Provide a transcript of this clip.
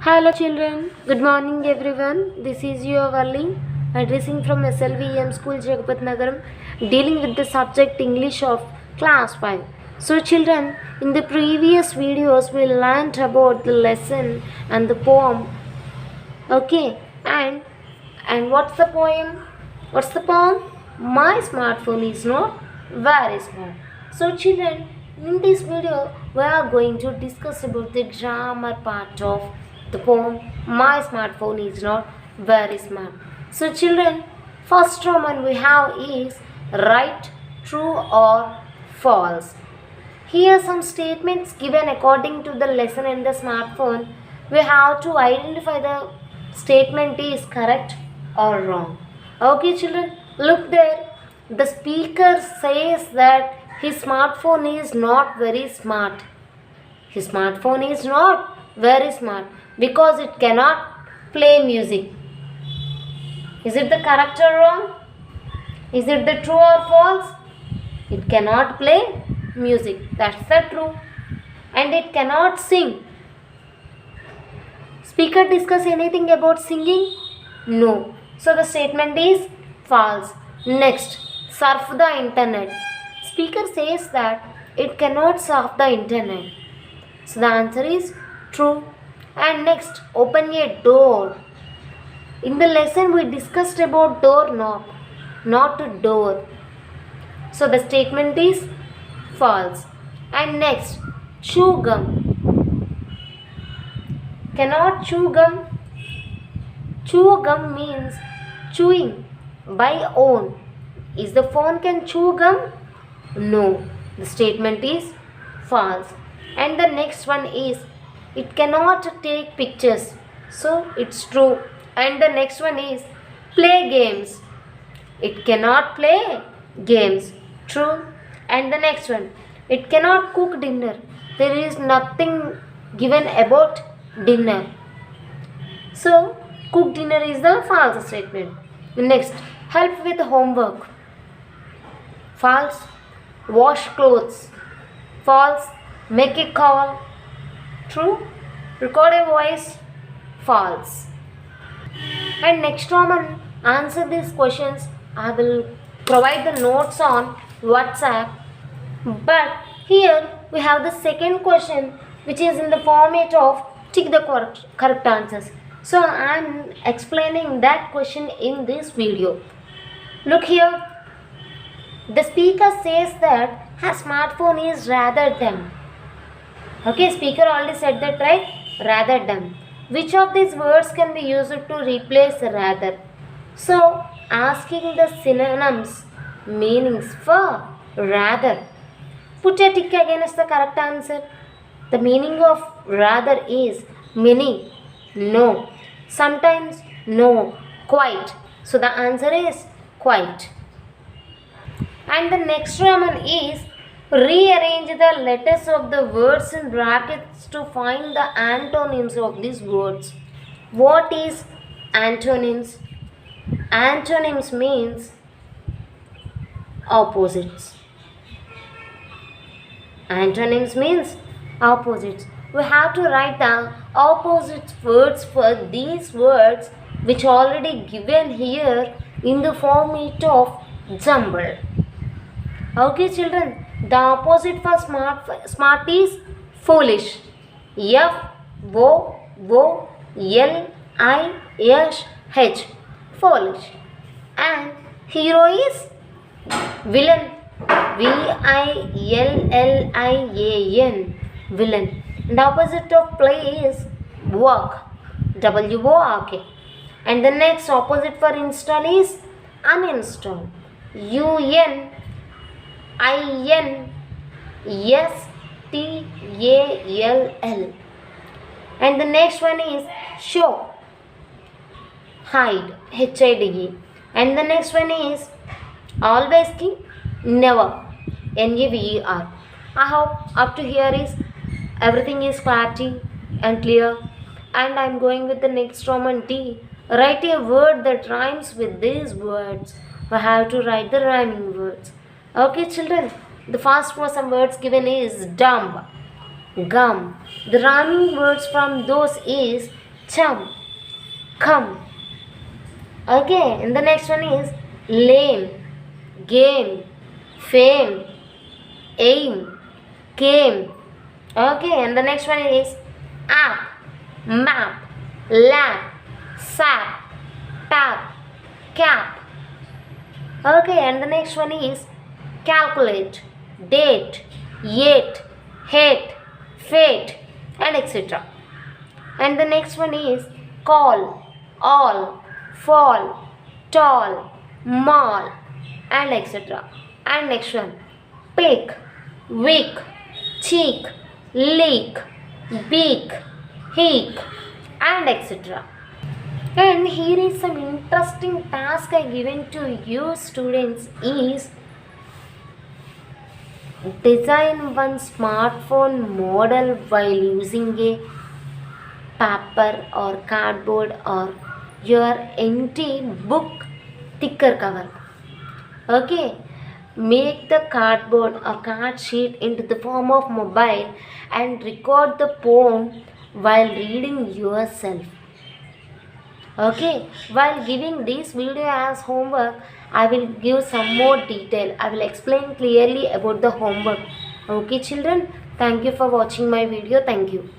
Hello children, good morning everyone. This is your Valli addressing from SLVM School Jagapat Nagaram dealing with the subject English of class 5. So children, in the previous videos we learnt about the lesson and the poem. Okay, and what's the poem? What's the poem? My smartphone is not very smart. So children, in this video we are going to discuss about the grammar part of the poem My smartphone is not very smart. So children, first Roman we have is right, true or false. Here some statements given according to the lesson in the smartphone. We have to identify the statement is correct or wrong. Okay children, look there. The speaker says that his smartphone is not very smart. His smartphone is not very smart because it cannot play music. Is it the correct or wrong? Is it the true or false? It cannot play music. That's the true. And it cannot sing. Speaker discuss anything about singing? No. So the statement is false. Next, surf the internet. Speaker says that it cannot surf the internet. So the answer is true. And next, open a door. In the lesson we discussed about doorknob, not door. So the statement is false. And next, chew gum. Cannot chew gum. Chew gum means chewing by own. Is the phone can chew gum? No. The statement is false. And the next one is it cannot take pictures. So it's true. And the next one is play games. It cannot play games. True. And the next one, it cannot cook dinner. There is nothing given about dinner. So cook dinner is the false statement. Next, help with homework. False. Wash clothes. False. Make a call. True. Record a voice. False. And next Roman, answer these questions. I will provide the notes on WhatsApp. But here we have the second question which is in the format of tick the correct answers. So I am explaining that question in this video. Look here. The speaker says that her smartphone is rather dumb. Okay, speaker already said that, right? Rather dumb. Which of these words can be used to replace rather? So, asking the synonyms meanings for rather. Put a tick against the correct answer. The meaning of rather is many, no, sometimes, no, quite. So, the answer is quite. And the next Roman is rearrange the letters of the words in brackets to find the antonyms of these words. What is antonyms? Antonyms means opposites. Antonyms means opposites. We have to write the opposite words for these words which already given here in the format of jumble. Okay children, the opposite for smart is foolish. F-O-O-L-I-S-H. Foolish. And hero is villain. V-I-L-L-I-A-N. Villain. And the opposite of play is work. W-O-R-K. And the next opposite for install is uninstall. U-N-I-N-S-T-A-L-L. And the next one is show. Hide. H-I-D-E. And the next one is always ki never. N-E-V-E-R. I hope up to here is everything is clarity and clear. And I am going with the next Roman T. Write a word that rhymes with these words. We have to write the rhyming words. Okay children, the first for some words given is dumb, gum. The rhyming words from those is chum, come. Okay, and the next one is lame, game, fame, aim, came. Okay, and the next one is app, map, lap, sap, tap, cap. Okay, and the next one is calculate, date, yet, hate, fate, and etc. And the next one is call, all, fall, tall, mall, and etc. And next one, pick, wick, cheek, leak, beak, heek, and etc. And here is some interesting task I given to you students is design one smartphone model while using a paper or cardboard or your empty book sticker cover. Okay, make the cardboard or card sheet into the form of mobile and record the poem while reading yourself. Okay, while giving this video as homework, I will give some more detail. I will explain clearly about the homework. Okay children, thank you for watching my video. Thank you.